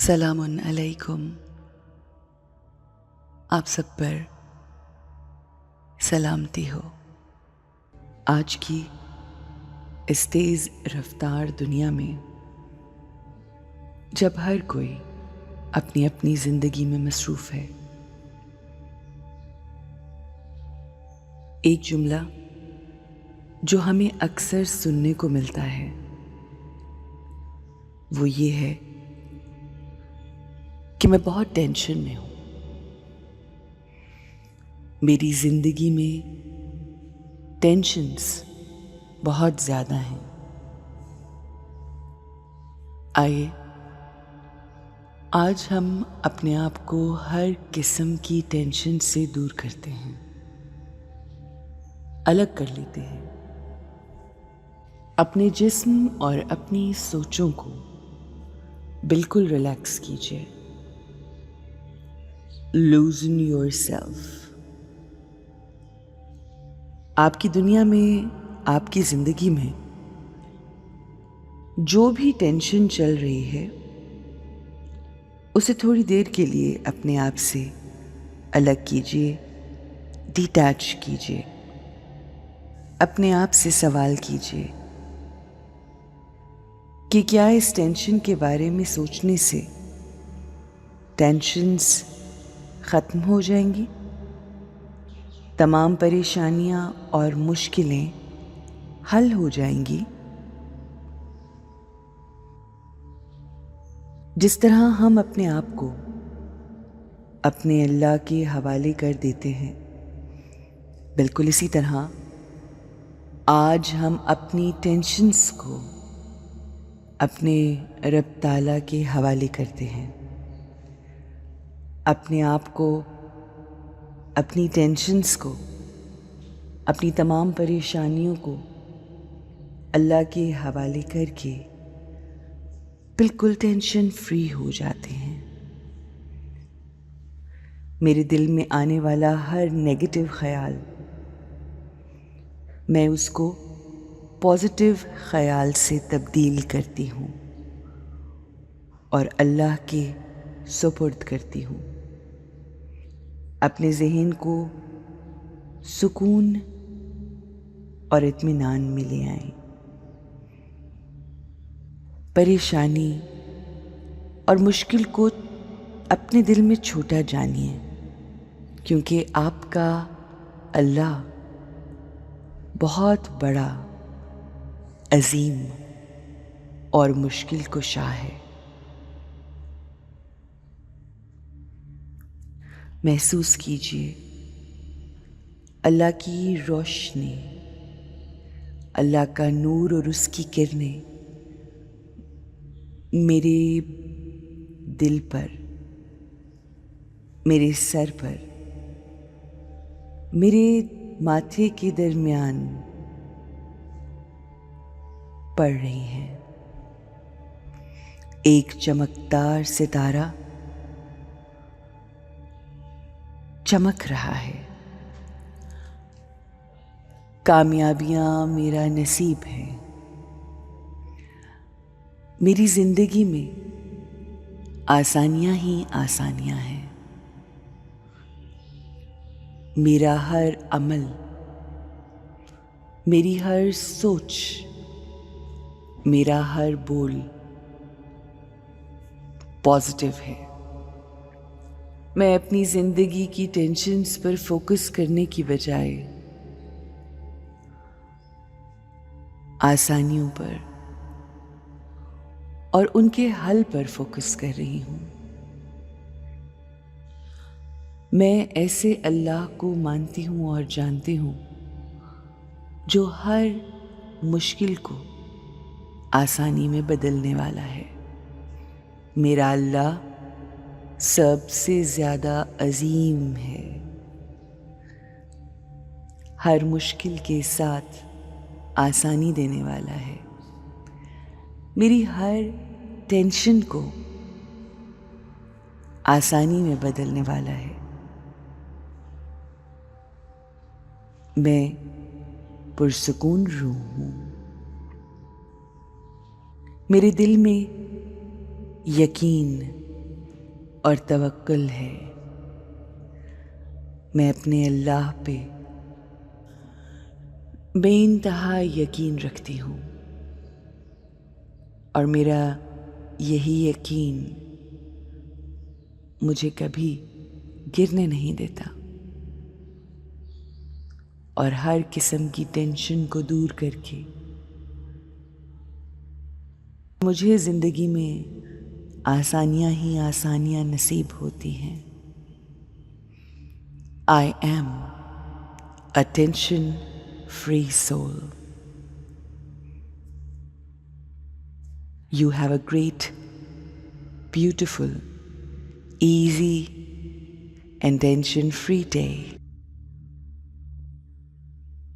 سلام علیکم. آپ سب پر سلامتی ہو. آج کی اس تیز رفتار دنیا میں جب ہر کوئی اپنی اپنی زندگی میں مصروف ہے، ایک جملہ جو ہمیں اکثر سننے کو ملتا ہے وہ یہ ہے کہ میں بہت ٹینشن میں ہوں. میری زندگی میں ٹینشنز بہت زیادہ ہیں. آئیے آج ہم اپنے آپ کو ہر قسم کی ٹینشن سے دور کرتے ہیں، الگ کر لیتے ہیں. اپنے جسم اور اپنی سوچوں کو بالکل ریلیکس کیجیے. Loosen your self. آپ کی دنیا میں، آپ کی زندگی میں جو بھی ٹینشن چل رہی ہے اسے تھوڑی دیر کے لیے اپنے آپ سے الگ کیجیے، ڈیٹیچ کیجیے. اپنے آپ سے سوال کیجیے کہ کیا اس ٹینشن کے بارے میں سوچنے سے ٹینشنز ختم ہو جائیں گی؟ تمام پریشانیاں اور مشکلیں حل ہو جائیں گی؟ جس طرح ہم اپنے آپ کو اپنے اللہ کے حوالے کر دیتے ہیں، بالکل اسی طرح آج ہم اپنی ٹینشنز کو اپنے رب تعالیٰ کے حوالے کرتے ہیں. اپنے آپ کو، اپنی ٹینشنز کو، اپنی تمام پریشانیوں کو اللہ کے حوالے کر کے بالکل ٹینشن فری ہو جاتے ہیں. میرے دل میں آنے والا ہر نیگیٹو خیال میں اس کو پازیٹیو خیال سے تبدیل کرتی ہوں اور اللہ کے سپرد کرتی ہوں. اپنے ذہن کو سکون اور اطمینان میں لے آئیں. پریشانی اور مشکل کو اپنے دل میں چھوٹا جانیے، کیونکہ آپ کا اللہ بہت بڑا، عظیم اور مشکل کشا ہے. محسوس کیجیے اللہ کی روشنی، اللہ کا نور اور اس کی کرنیں میرے دل پر، میرے سر پر، میرے ماتھے کے درمیان پڑ رہی ہیں. ایک چمکدار ستارہ چمک رہا ہے. کامیابیاں میرا نصیب ہے. میری زندگی میں آسانیاں ہی آسانیاں ہیں. میرا ہر عمل، میری ہر سوچ، میرا ہر بول پازیٹیو ہے. میں اپنی زندگی کی ٹینشنز پر فوکس کرنے کی بجائے آسانیوں پر اور ان کے حل پر فوکس کر رہی ہوں. میں ایسے اللہ کو مانتی ہوں اور جانتی ہوں جو ہر مشکل کو آسانی میں بدلنے والا ہے. میرا اللہ سب سے زیادہ عظیم ہے. ہر مشکل کے ساتھ آسانی دینے والا ہے. میری ہر ٹینشن کو آسانی میں بدلنے والا ہے. میں پرسکون روح ہوں. میرے دل میں یقین، اور توکل ہے. میں اپنے اللہ پہ بے انتہا یقین رکھتی ہوں اور میرا یہی یقین مجھے کبھی گرنے نہیں دیتا اور ہر قسم کی ٹینشن کو دور کر کے مجھے زندگی میں آسانیاں ہی آسانیاں نصیب ہوتی ہیں. I am a tension-free soul. You have a great, beautiful, easy and tension-free day.